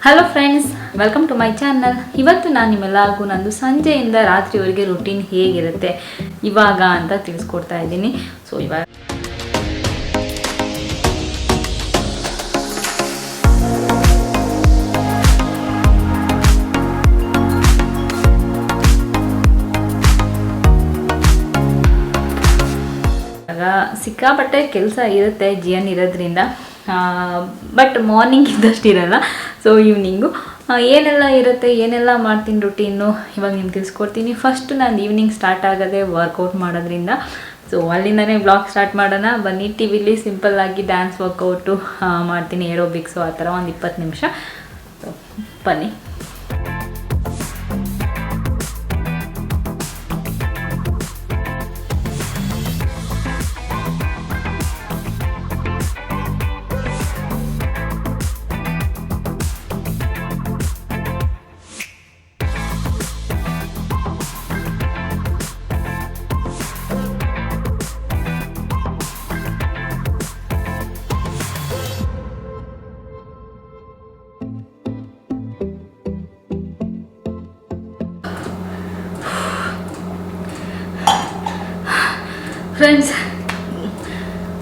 Hello friends, welcome to my channel. ಇವತ್ತು ನಾನು ನಿಮ್ಮೆಲ್ಲರಿಗೂ ನಂದು ಸಂಜೆಯಿಂದ ರಾತ್ರಿವರೆಗೆ ರುಟೀನ್ ಹೇಗಿರುತ್ತೆ ಇವಾಗ ಅಂತ ತಿಳಿಸ್ಕೊಡ್ತಾ ಇದ್ದೀನಿ. ಸೊ ಇವಾಗ ಸಿಕ್ಕಾಪಟ್ಟೆ ಕೆಲಸ ಇರುತ್ತೆ ಜಿಯನ್ ಇರೋದ್ರಿಂದ, ಬಟ್ ಮಾರ್ನಿಂಗ್ ಇದ್ದಷ್ಟು ಇರಲ್ಲ. ಸೊ ಈವ್ನಿಂಗು ಏನೆಲ್ಲ ಇರುತ್ತೆ, ಏನೆಲ್ಲ ಮಾಡ್ತೀನಿ ರುಟೀನು ಇವಾಗ ನಿಮ್ಗೆ ತಿಳಿಸ್ಕೊಡ್ತೀನಿ. ಫಸ್ಟ್ ನಾನು ಈವ್ನಿಂಗ್ ಸ್ಟಾರ್ಟ್ ಆಗೋದೇ ವರ್ಕೌಟ್ ಮಾಡೋದ್ರಿಂದ. ಸೊ ಅಲ್ಲಿಂದನೇ ಬ್ಲಾಗ್ ಸ್ಟಾರ್ಟ್ ಮಾಡೋಣ ಬನ್ನಿ. ಟಿ ವಿಲಿ ಸಿಂಪಲ್ಲಾಗಿ ಡ್ಯಾನ್ಸ್ ವರ್ಕೌಟು ಮಾಡ್ತೀನಿ, ಏರೋಬಿಕ್ಸು ಆ ಥರ ಒಂದು 20 ನಿಮಿಷ. ಸೊ ಬನ್ನಿ.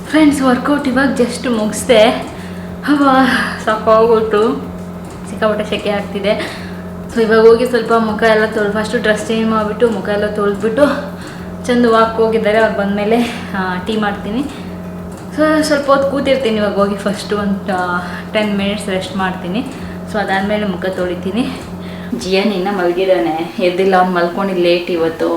ಫ್ರೆಂಡ್ಸ್ ವರ್ಕೌಟ್ ಇವಾಗ ಜಸ್ಟ್ ಮುಗಿಸ್ದೆ. ಸಾಕಾಗ್ಬಿಟ್ಟು ಸಿಕ್ಕಾಪಟ್ಟೆ ಸೆಕೆ ಆಗ್ತಿದೆ. ಸೊ ಇವಾಗ ಹೋಗಿ ಸ್ವಲ್ಪ ಮುಖ ಎಲ್ಲ ಫಸ್ಟು ಡ್ರೆಸ್ ಚೇಂಜ್ ಮಾಡಿಬಿಟ್ಟು ಮುಖ ಎಲ್ಲ ತೊಳೆದ್ಬಿಟ್ಟು ಚಂದ ವಾಕ್ ಹೋಗಿದ್ದಾರೆ. ಅವ್ರು ಬಂದಮೇಲೆ ಟೀ ಮಾಡ್ತೀನಿ. ಸೊ ಸ್ವಲ್ಪ ಹೊತ್ತು ಕೂತಿರ್ತೀನಿ. ಇವಾಗ ಹೋಗಿ ಫಸ್ಟು ಒಂದು 10 ಮಿನಿಟ್ಸ್ ರೆಸ್ಟ್ ಮಾಡ್ತೀನಿ. ಸೊ ಅದಾದಮೇಲೆ ಮುಖ ತೊಳಿತೀನಿ. ಜಿಯನ್ ಇನ್ನೂ ಮಲಗಿದ್ದಾನೆ, ಎದ್ದಿಲ್ಲ. ಅವ್ನು ಮಲ್ಕೊಂಡಿದ್ದು ಲೇಟ್ ಇವತ್ತು.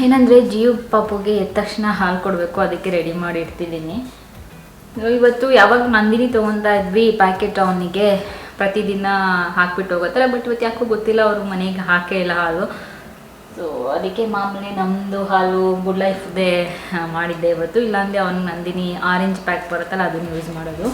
ಏನಂದರೆ ಜಿಯು ಪಾಪುಗೆ ಎದ್ದ ತಕ್ಷಣ ಹಾಲು ಕೊಡಬೇಕು, ಅದಕ್ಕೆ ರೆಡಿ ಮಾಡಿ ಇಡ್ತಿದ್ದೀನಿ. ಇವತ್ತು ಯಾವಾಗ ನಂದಿನಿ ತೊಗೊತಾ ಇದ್ವಿ ಪ್ಯಾಕೆಟ್, ಅವನಿಗೆ ಪ್ರತಿದಿನ ಹಾಕ್ಬಿಟ್ಟು ಹೋಗೋತಾರೆ. ಬಟ್ ಇವತ್ತು ಯಾಕೋ ಗೊತ್ತಿಲ್ಲ, ಅವರು ಮನೆಗೆ ಹಾಕೇ ಇಲ್ಲ ಹಾಲು. ಸೊ ಅದಕ್ಕೆ ಮಾಮೂಲಿ ನಮ್ಮದು ಹಾಲು ಗುಡ್ ಲೈಫ್ದೇ ಮಾಡಿದ್ದೆ ಇವತ್ತು. ಇಲ್ಲಾಂದರೆ ಅವ್ನಿಗೆ ನಂದಿನಿ ಆರೆಂಜ್ ಪ್ಯಾಕ್ ಬರುತ್ತಲ್ಲ, ಅದನ್ನು ಯೂಸ್ ಮಾಡೋದು.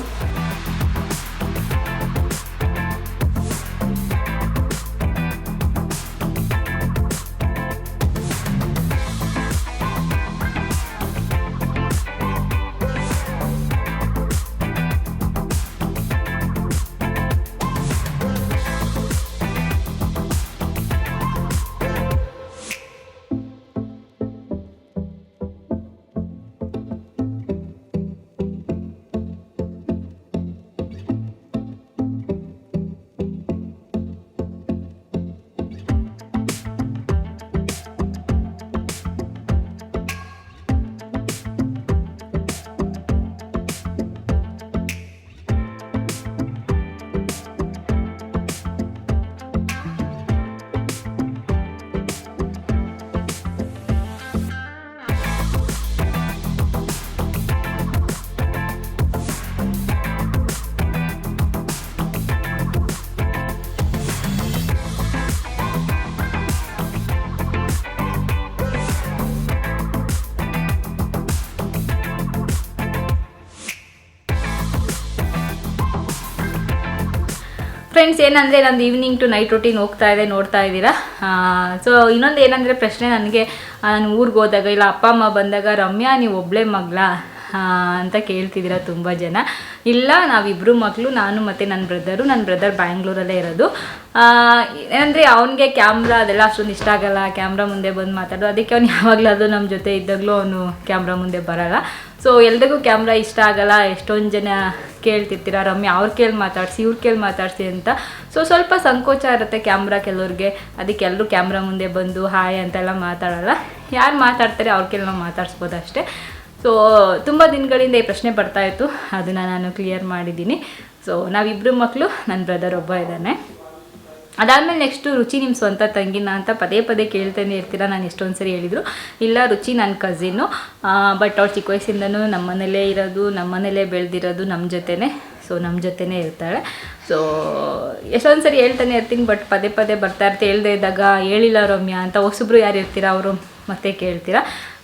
ಫ್ರೆಂಡ್ಸ್, ಏನಂದರೆ ನಂದು ಈವ್ನಿಂಗ್ ಟು ನೈಟ್ ರೂಟೀನ್ ಹೋಗ್ತಾ ಇದೆ, ನೋಡ್ತಾ ಇದ್ದೀರಾ. ಸೊ ಇನ್ನೊಂದು ಏನಂದರೆ ಪ್ರಶ್ನೆ ನನಗೆ, ನಾನು ಊರಿಗೆ ಹೋದಾಗ ಇಲ್ಲ ಅಪ್ಪ ಅಮ್ಮ ಬಂದಾಗ, ರಮ್ಯಾ ನೀವು ಒಬ್ಬಳೇ ಮಗಳಾ ಅಂತ ಕೇಳ್ತಿದ್ದೀರಾ ತುಂಬ ಜನ. ಇಲ್ಲ, ನಾವಿಬ್ಬರು ಮಕ್ಕಳು, ನಾನು ಮತ್ತು ನನ್ನ ಬ್ರದರ್ ಬ್ಯಾಂಗ್ಳೂರಲ್ಲೇ ಇರೋದು. ಏನಂದರೆ ಅವನಿಗೆ ಕ್ಯಾಮ್ರಾ ಅದೆಲ್ಲ ಅಷ್ಟೊಂದು ಇಷ್ಟ ಆಗಲ್ಲ, ಕ್ಯಾಮ್ರಾ ಮುಂದೆ ಬಂದು ಮಾತಾಡೋದು. ಅದಕ್ಕೆ ಅವ್ನು ಯಾವಾಗಲಾದರೂ ನಮ್ಮ ಜೊತೆ ಇದ್ದಾಗಲೂ ಅವನು ಕ್ಯಾಮ್ರಾ ಮುಂದೆ ಬರೋಲ್ಲ. ಸೊ ಎಲ್ರಿಗೂ ಕ್ಯಾಮ್ರಾ ಇಷ್ಟ ಆಗಲ್ಲ. ಎಷ್ಟೊಂದು ಜನ ಕೇಳ್ತಿರ್ತೀರ, ರಮ್ಯಾ ಅವ್ರ ಕೇಳಿ ಮಾತಾಡಿಸಿ ಇವ್ರ ಕೇಳಿ ಮಾತಾಡಿಸಿ ಅಂತ. ಸೊ ಸ್ವಲ್ಪ ಸಂಕೋಚ ಇರುತ್ತೆ ಕ್ಯಾಮ್ರಾ ಕೆಲವ್ರಿಗೆ. ಅದಕ್ಕೆ ಎಲ್ಲರೂ ಕ್ಯಾಮ್ರಾ ಮುಂದೆ ಬಂದು ಹಾಯ್ ಅಂತೆಲ್ಲ ಮಾತಾಡಲ್ಲ. ಯಾರು ಮಾತಾಡ್ತಾರೆ ಅವ್ರ ಕೇಳಿ ನಾವು ಮಾತಾಡಿಸ್ಬೋದು ಅಷ್ಟೇ. ಸೊ ತುಂಬ ದಿನಗಳಿಂದ ಈ ಪ್ರಶ್ನೆ ಬರ್ತಾಯಿತ್ತು, ಅದನ್ನು ನಾನು ಕ್ಲಿಯರ್ ಮಾಡಿದ್ದೀನಿ. ಸೊ ನಾವಿಬ್ಬರು ಮಕ್ಕಳು, ನನ್ನ ಬ್ರದರ್ ಒಬ್ಬ ಇದ್ದಾನೆ. ಅದಾದಮೇಲೆ ನೆಕ್ಸ್ಟು ರುಚಿ ನಿಮ್ಮ ಸ್ವಂತ ತಂಗಿನ ಅಂತ ಪದೇ ಪದೇ ಕೇಳ್ತಾನೆ ಇರ್ತೀರ. ನಾನು ಎಷ್ಟೊಂದು ಸರಿ ಹೇಳಿದರು, ಇಲ್ಲ ರುಚಿ ನನ್ನ ಕಝಿನ್ನು, ಬಟ್ ಅವ್ಳು ಚಿಕ್ಕ ವಯಸ್ಸಿಂದನೂ ನಮ್ಮ ಮನೇಲೇ ಇರೋದು, ನಮ್ಮ ಮನೇಲೇ ಬೆಳೆದಿರೋದು, ನಮ್ಮ ಜೊತೆನೇ. ಸೊ ನಮ್ಮ ಜೊತೆನೇ ಇರ್ತಾಳೆ. ಸೊ ಎಷ್ಟೊಂದು ಸರಿ ಹೇಳ್ತಾನೆ ಇರ್ತೀನಿ, ಬಟ್ ಪದೇ ಪದೇ ಬರ್ತಾ ಇರ್ತೀವಿ. ಹೇಳ್ದೇ ಇದ್ದಾಗ ಹೇಳಿಲ್ಲ ರಮ್ಯಾ ಅಂತ ಹೊಸಬ್ರು ಯಾರು ಇರ್ತೀರ ಅವರು ಮತ್ತೆ ಕೇಳ್ತೀರಾ,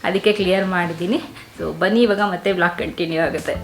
ಅದಕ್ಕೆ ಕ್ಲಿಯರ್ ಮಾಡಿದ್ದೀನಿ. ಸೊ ಬನ್ನಿ ಇವಾಗ ಮತ್ತೆ ಬ್ಲಾಗ್ ಕಂಟಿನ್ಯೂ ಆಗುತ್ತೆ.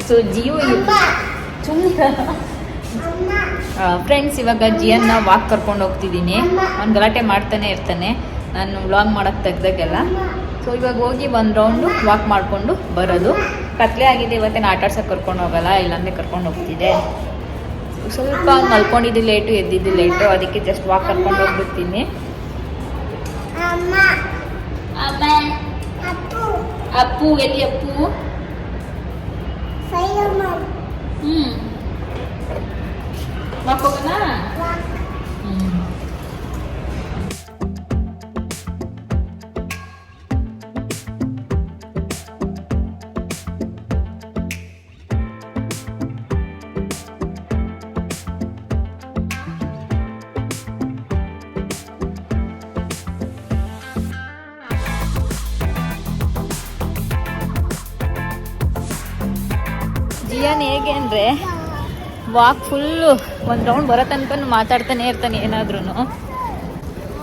ಸೊ ಜಿಯೋ ಫ್ರೆಂಡ್ಸ್, ಇವಾಗ ಜಿಯನ್ನ ವಾಕ್ ಕರ್ಕೊಂಡು ಹೋಗ್ತಿದ್ದೀನಿ. ಅವ್ನು ಗಲಾಟೆ ಮಾಡ್ತಾನೆ ಇರ್ತಾನೆ ನಾನು ವ್ಲಾಗ್ ಮಾಡೋಕ್ಕೆ ತೆಗ್ದಾಗೆಲ್ಲ. ಸೊ ಇವಾಗ ಹೋಗಿ ಒಂದು ರೌಂಡು ವಾಕ್ ಮಾಡಿಕೊಂಡು ಬರೋದು. ಕತ್ಲೆ ಆಗಿದೆ, ಇವತ್ತೇನು ಆಟ ಆಡ್ಸೋಕೆ ಕರ್ಕೊಂಡು ಹೋಗಲ್ಲ, ಇಲ್ಲಾಂದರೆ ಕರ್ಕೊಂಡು ಹೋಗ್ತಿದ್ದೆ. ಸ್ವಲ್ಪ ಮಲ್ಕೊಂಡಿದ್ದು ಲೇಟು, ಎದ್ದಿದ್ದು ಲೇಟು, ಅದಕ್ಕೆ ಜಸ್ಟ್ ವಾಕ್ ಕರ್ಕೊಂಡು ಹೋಗ್ಬಿಡ್ತೀನಿ. ಅಪ್ಪು ಎಲ್ಲಿ ಅಪ್ಪು? ವಾಕ್ ಹೋಗೋಣ? ಜಿಯಾನ್ ಹೇಗೆ ಅಂದರೆ ವಾಕ್ ಫುಲ್ಲು ಒಂದು ರೌಂಡ್ ಬರೋ ತನಕ ಮಾತಾಡ್ತಾನೆ ಇರ್ತಾನೆ ಏನಾದ್ರೂ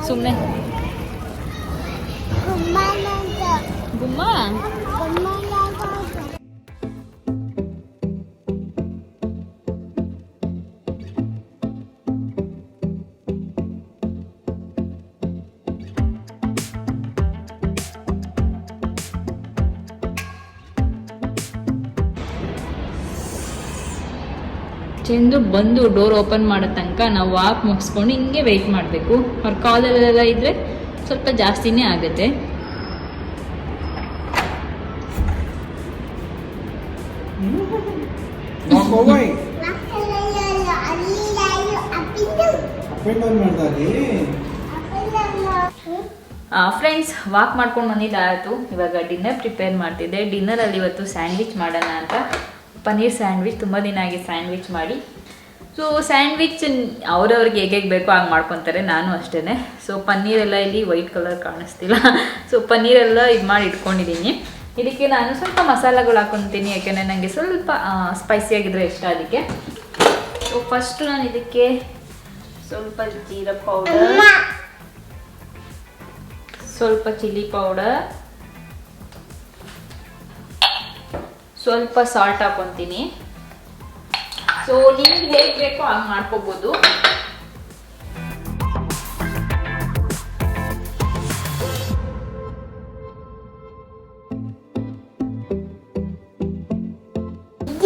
ಸುಮ್ಮನೆ. ಗುಮ್ಮ ಚಂದ್ರು ಬಂದು ಡೋರ್ ಓಪನ್ ಮಾಡೋ ತನಕ ನಾವು ವಾಕ್ ಮುಗಿಸ್ಕೊಂಡು ಹಿಂಗೆ ವೆಯ್ಟ್ ಮಾಡಬೇಕು. ಅವ್ರ ಕಾಲಲ್ಲೆಲ್ಲ ಇದ್ದರೆ ಸ್ವಲ್ಪ ಜಾಸ್ತಿನೇ ಆಗುತ್ತೆ. ಫ್ರೆಂಡ್ಸ್, ವಾಕ್ ಮಾಡ್ಕೊಂಡು ಬಂದಿದ್ದಾಯಿತು. ಇವಾಗ ಡಿನ್ನರ್ ಪ್ರಿಪೇರ್ ಮಾಡ್ತಿದ್ದೆ. ಡಿನ್ನರಲ್ಲಿ ಇವತ್ತು ಸ್ಯಾಂಡ್ವಿಚ್ ಮಾಡೋಣ ಅಂತ. ಪನ್ನೀರ್ ಸ್ಯಾಂಡ್ವಿಚ್, ತುಂಬ ದಿನ ಆಗಿ ಸ್ಯಾಂಡ್ವಿಚ್ ಮಾಡಿ. ಸೊ ಸ್ಯಾಂಡ್ವಿಚ್ ಅವ್ರವ್ರಿಗೆ ಹೇಗೆ ಬೇಕೋ ಹಾಗೆ ಮಾಡ್ಕೊತಾರೆ, ನಾನು ಅಷ್ಟೇ. ಸೊ ಪನ್ನೀರೆಲ್ಲ ಇಲ್ಲಿ ವೈಟ್ ಕಲರ್ ಕಾಣಿಸ್ತಿಲ್ಲ. ಸೊ ಪನ್ನೀರೆಲ್ಲ ಇದು ಮಾಡಿ ಇಟ್ಕೊಂಡಿದ್ದೀನಿ. ಇದಕ್ಕೆ ನಾನು ಸ್ವಲ್ಪ ಮಸಾಲೆಗಳು ಹಾಕ್ಕೊತೀನಿ, ಯಾಕೆಂದರೆ ನನಗೆ ಸ್ವಲ್ಪ ಸ್ಪೈಸಿಯಾಗಿದ್ದರೆ ಇಷ್ಟ. ಅದಕ್ಕೆ ಸೊ ಫಸ್ಟು ನಾನು ಇದಕ್ಕೆ ಸ್ವಲ್ಪ ಜೀರಾ ಪೌಡರ್, ಸ್ವಲ್ಪ ಚಿಲ್ಲಿ ಪೌಡರ್, ಸ್ವಲ್ಪ ಸಾಲ್ಟ್ ಹಾಕೊತೀನಿ. ಸೊ ನಿಮ್ಗೆ ಹೇಗೆ ಬೇಕೋ ಹಾಗೆ ಮಾಡ್ಕೋಬೋದು.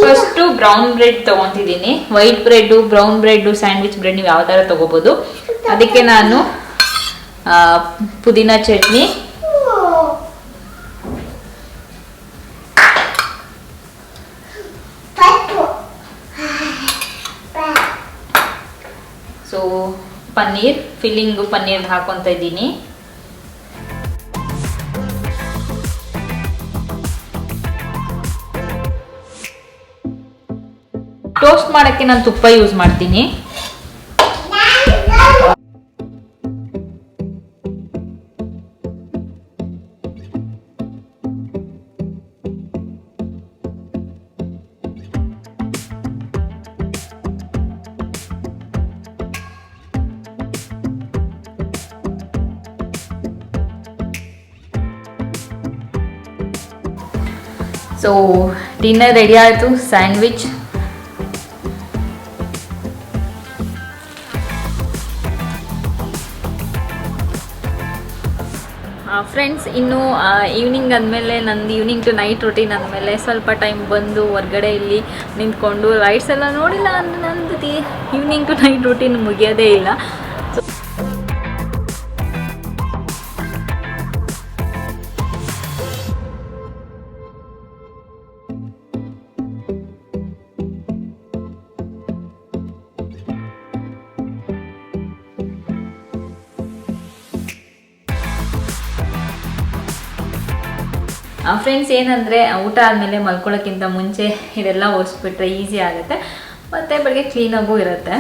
ಫಸ್ಟು ಬ್ರೌನ್ ಬ್ರೆಡ್ ತೊಗೊತಿದ್ದೀನಿ. White bread, brown bread, sandwich bread ನೀವು ಯಾವ ಥರ ತೊಗೋಬೋದು. ಅದಕ್ಕೆ ನಾನು ಪುದೀನ ಚಟ್ನಿ, ಪನ್ನೀರ್ ಫಿಲ್ಲಿಂಗು ಪನ್ನೀರ್ ಹಾಕೊತಾ ಇದ್ದೀನಿ. ಟೋಸ್ಟ್ ಮಾಡೋಕ್ಕೆ ನಾನು ತುಪ್ಪ ಯೂಸ್ ಮಾಡ್ತೀನಿ. ಸೊ ಡಿನ್ನರ್ ರೆಡಿ ಆಯಿತು. Sandwich, friends. ಇನ್ನು ಈವ್ನಿಂಗ್ ಆದಮೇಲೆ ನಂದು ಈವ್ನಿಂಗ್ ಟು ನೈಟ್ ರೂಟೀನ್ ಆದಮೇಲೆ ಸ್ವಲ್ಪ ಟೈಮ್ ಬಂದು ಹೊರ್ಗಡೆ ಇಲ್ಲಿ ನಿಂತ್ಕೊಂಡು ಲೈಟ್ಸ್ ಎಲ್ಲ ನೋಡಿಲ್ಲ ಅಂದರೆ ನಂದು ಈವ್ನಿಂಗ್ ಟು ನೈಟ್ ರೂಟೀನ್ ಮುಗಿಯೋದೇ ಇಲ್ಲ. ಫ್ರೆಂಡ್ಸ್, ಏನಂದರೆ ಊಟ ಆದಮೇಲೆ ಮಲ್ಕೊಳ್ಳೋಕ್ಕಿಂತ ಮುಂಚೆ ಇದೆಲ್ಲ ಒರೆಸ್ಬಿಟ್ರೆ ಈಸಿ ಆಗುತ್ತೆ, ಮತ್ತು ಬೆಳಗ್ಗೆ ಕ್ಲೀನಾಗೂ ಇರುತ್ತೆ.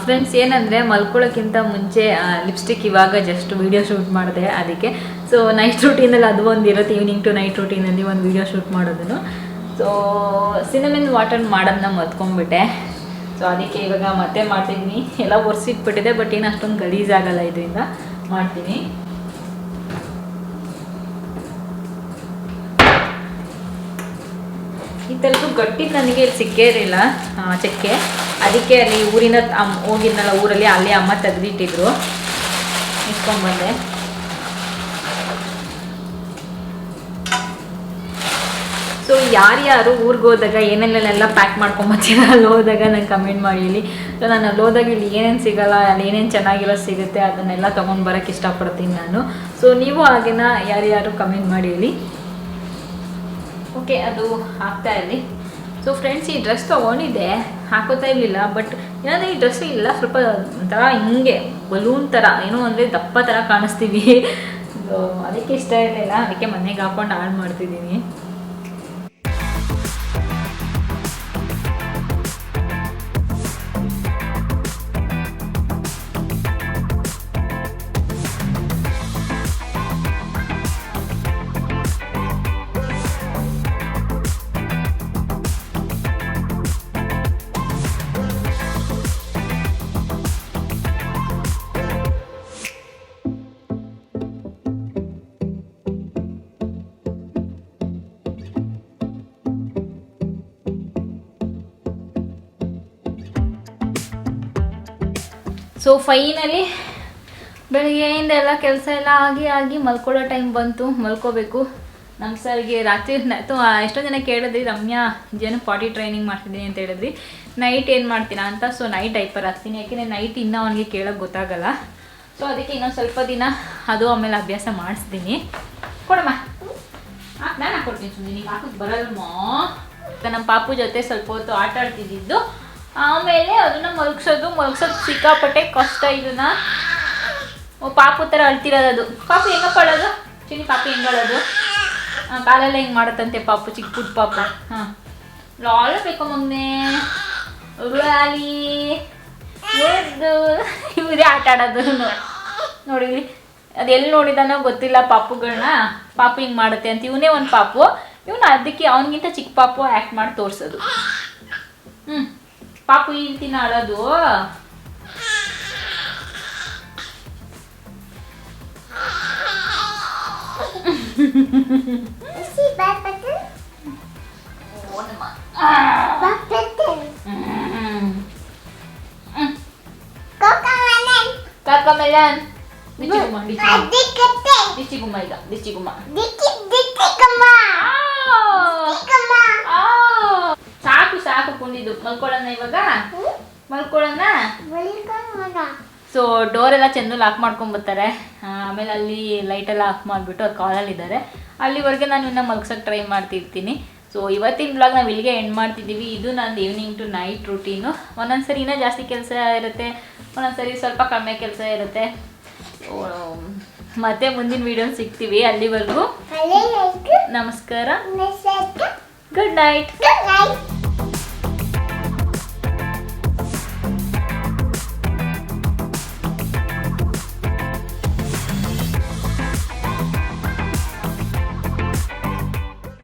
ಫ್ರೆಂಡ್ಸ್, ಏನಂದರೆ ಮಲ್ಕೊಳ್ಳೋಕ್ಕಿಂತ ಮುಂಚೆ ಲಿಪ್ಸ್ಟಿಕ್ ಇವಾಗ ಜಸ್ಟ್ ವೀಡಿಯೋ ಶೂಟ್ ಮಾಡಿದೆ ಅದಕ್ಕೆ. ಸೊ ನೈಟ್ ರೂಟೀನಲ್ಲಿ ಅದು ಒಂದು ಇರುತ್ತೆ, ಈವ್ನಿಂಗ್ ಟು ನೈಟ್ ರೂಟೀನಲ್ಲಿ ಒಂದು ವೀಡಿಯೋ ಶೂಟ್ ಮಾಡೋದನ್ನು. ಸೊ ಸಿನಮನ್ ವಾಟರ್ ಮಾಡೋದನ್ನ ಮತ್ಕೊಂಡ್ಬಿಟ್ಟೆ. ಸೊ ಅದಕ್ಕೆ ಇವಾಗ ಮತ್ತೆ ಮಾಡ್ತಿದ್ದೀನಿ. ಎಲ್ಲ ಒರೆಸಿಟ್ಬಿಟ್ಟಿದೆ, ಬಟ್ ಏನು ಅಷ್ಟೊಂದು ಗಲೀಜಾಗಲ್ಲ, ಇದರಿಂದ ಮಾಡ್ತೀನಿ. ಈ ಥರದ್ದು ಗಟ್ಟಿ ನನಗೆ ಇಲ್ಲಿ ಸಿಕ್ಕೇ ಇರಲಿಲ್ಲ ಚಕ್ಕೆ. ಅದಕ್ಕೆ ಅಲ್ಲಿ ಊರಿನ ಹೋಗಿದ್ನಲ್ಲ, ಊರಲ್ಲಿ ಅಲ್ಲಿ ಅಮ್ಮ ತೆಗೆದಿಟ್ಟಿದ್ರು, ಇಸ್ಕೊಂಡ್ಬಂದೆ. ಸೊ ಯಾರ್ಯಾರು ಊರಿಗೆ ಹೋದಾಗ ಏನೇನೆಲ್ಲ ಪ್ಯಾಕ್ ಮಾಡ್ಕೊಂಬತ್ತೀರ ಅಲ್ಲಿ ಹೋದಾಗ ನಂಗೆ ಕಮೆಂಟ್ ಮಾಡಿ ಹೇಳಿ. ಸೊ ನಾನು ಅಲ್ಲಿ ಹೋದಾಗ ಇಲ್ಲಿ ಏನೇನು ಸಿಗೋಲ್ಲ, ಅಲ್ಲಿ ಏನೇನು ಚೆನ್ನಾಗಿರೋದು ಸಿಗುತ್ತೆ ಅದನ್ನೆಲ್ಲ ತೊಗೊಂಡು ಬರೋಕ್ಕೆ ಇಷ್ಟಪಡ್ತೀನಿ ನಾನು. ಸೊ ನೀವು ಹಾಗೇನ ಯಾರ್ಯಾರು ಕಮೆಂಟ್ ಮಾಡಿ ಹೇಳಿ. ಓಕೆ, ಅದು ಹಾಕ್ತಾ ಇರಲಿ. ಸೊ ಫ್ರೆಂಡ್ಸ್, ಈ ಡ್ರೆಸ್ ತೊಗೊಂಡಿದ್ದೆ, ಹಾಕೋತಾ ಇರಲಿಲ್ಲ. ಬಟ್ ಏನಂದರೆ ಈ ಡ್ರೆಸ್ ಇಲ್ಲ, ಸ್ವಲ್ಪ ಒಂಥರ ಹಿಂಗೆ ಬಲೂನ್ ಥರ, ಏನೋ ಅಂದರೆ ದಪ್ಪ ಥರ ಕಾಣಿಸ್ತೀವಿ. ಅದಕ್ಕೆ ಇಷ್ಟ ಇರಲಿಲ್ಲ, ಅದಕ್ಕೆ ಮನೆಗೆ ಹಾಕ್ಕೊಂಡು ಹಾಳು ಮಾಡ್ತಿದ್ದೀನಿ. ಸೊ ಫೈನಲಿ ಬೆಳಗ್ಗೆಯಿಂದ ಎಲ್ಲ ಕೆಲಸ ಎಲ್ಲ ಆಗಿ ಮಲ್ಕೊಳ್ಳೋ ಟೈಮ್ ಬಂತು. ಮಲ್ಕೋಬೇಕು. ನಮ್ಮ ಸರ್ಗೆ ರಾತ್ರಿ ಎಷ್ಟೊಂದು ಜನ ಕೇಳಿದ್ರಿ, ರಮ್ಯಾ ಜನ ಪಾಟಿ ಟ್ರೈನಿಂಗ್ ಮಾಡ್ತಿದ್ದೀನಿ ಅಂತ ಹೇಳಿದ್ರಿ, ನೈಟ್ ಏನು ಮಾಡ್ತೀರಾ ಅಂತ. ಸೊ ನೈಟ್ ಡೈಪರ್ ಹಾಕ್ತೀನಿ, ಯಾಕೆಂದರೆ ನೈಟ್ ಇನ್ನೂ ಅವನಿಗೆ ಕೇಳೋಕ್ಕೆ ಗೊತ್ತಾಗಲ್ಲ. ಸೊ ಅದಕ್ಕೆ ಇನ್ನೊಂದು ಸ್ವಲ್ಪ ದಿನ ಅದು ಆಮೇಲೆ ಅಭ್ಯಾಸ ಮಾಡಿಸ್ತೀನಿ. ಕೊಡಮ್ಮ, ನಾನು ಹಾಕ್ಕೊಡ್ತೀನಿ. ಸುಮ್ಮನೆ ನೀವು ಹಾಕೋದು ಬರಲ್ಮೋ. ನಮ್ಮ ಪಾಪು ಜೊತೆ ಸ್ವಲ್ಪ ಹೊತ್ತು ಆಟ ಆಡ್ತಿದ್ದು, ಆಮೇಲೆ ಅದನ್ನು ಮಲಗ್ಸೋದು ಸಿಕ್ಕಾಪಟ್ಟೆ ಕಷ್ಟ. ಇದನ್ನು ಪಾಪು ಥರ ಅಳ್ತಿರೋದು ಅದು. ಪಾಪು ಹೆಂಗಪ್ಪ ಅಳೋದು? ಚಿನ್ನಿ ಪಾಪು ಹೆಂಗೆ ಅಳೋದು? ಕಾಲೆಲ್ಲ ಹೆಂಗೆ ಮಾಡುತ್ತಂತೆ ಪಾಪು, ಚಿಕ್ಕ ಪುಟ್ಟ ಪಾಪು. ಹಾಂ, ಲಾಲ್ ಬೇಕು ಮಗನೇ, ವ್ಯಾಲಿ ಇವರೇ ಆಟ ಆಡೋದು ನೋಡಿ. ಅದು ಎಲ್ಲಿ ನೋಡಿದಾನೋ ಗೊತ್ತಿಲ್ಲ ಪಾಪುಗಳನ್ನ. ಪಾಪು ಹಿಂಗೆ ಮಾಡುತ್ತೆ ಅಂತ. ಇವನೇ ಒಂದು ಪಾಪು, ಇವನು ಅದಕ್ಕೆ ಅವನಿಗಿಂತ ಚಿಕ್ಕ ಪಾಪು ಆ್ಯಕ್ಟ್ ಮಾಡಿ ತೋರಿಸೋದು. ಪಾಪು ಈ ರೀತಿನ ಆಡೋದು. Kakamelan. Dichiguma. Dichiguma ಈಗ. Dichiguma. ಸೊ ಡೋರೆಲ್ಲ ಚೆಂದ ಲಾಕ್ ಮಾಡ್ಕೊಂಬರ್ತಾರೆ. ಆಮೇಲೆ ಅಲ್ಲಿ ಲೈಟೆಲ್ಲ ಆಫ್ ಮಾಡಿಬಿಟ್ಟು ಅವ್ರು ಕಾಲಲ್ಲಿದ್ದಾರೆ. ಅಲ್ಲಿವರೆಗೆ ನಾನು ಇನ್ನೂ ಮಲ್ಗ್ಸೋಕ್ಕೆ ಟ್ರೈ ಮಾಡ್ತಿರ್ತೀನಿ. ಸೊ ಇವತ್ತಿನ ಬ್ಲಾಗ್ ನಾವು ಇಲ್ಲಿಗೆ ಎಂಡ್ ಮಾಡ್ತಿದ್ದೀವಿ. ಇದು ನಂದು ಈವ್ನಿಂಗ್ ಟು ನೈಟ್ ರೂಟೀನು. ಒಂದೊಂದ್ಸರಿ ಇನ್ನೂ ಜಾಸ್ತಿ ಕೆಲಸ ಇರುತ್ತೆ, ಒಂದೊಂದ್ಸರಿ ಸ್ವಲ್ಪ ಕಡಿಮೆ ಕೆಲಸ ಇರುತ್ತೆ. ಮತ್ತೆ ಮುಂದಿನ ವಿಡಿಯೋ ಸಿಗ್ತೀವಿ. ಅಲ್ಲಿವರೆಗೂ ನಮಸ್ಕಾರ, ಗುಡ್ ನೈಟ್.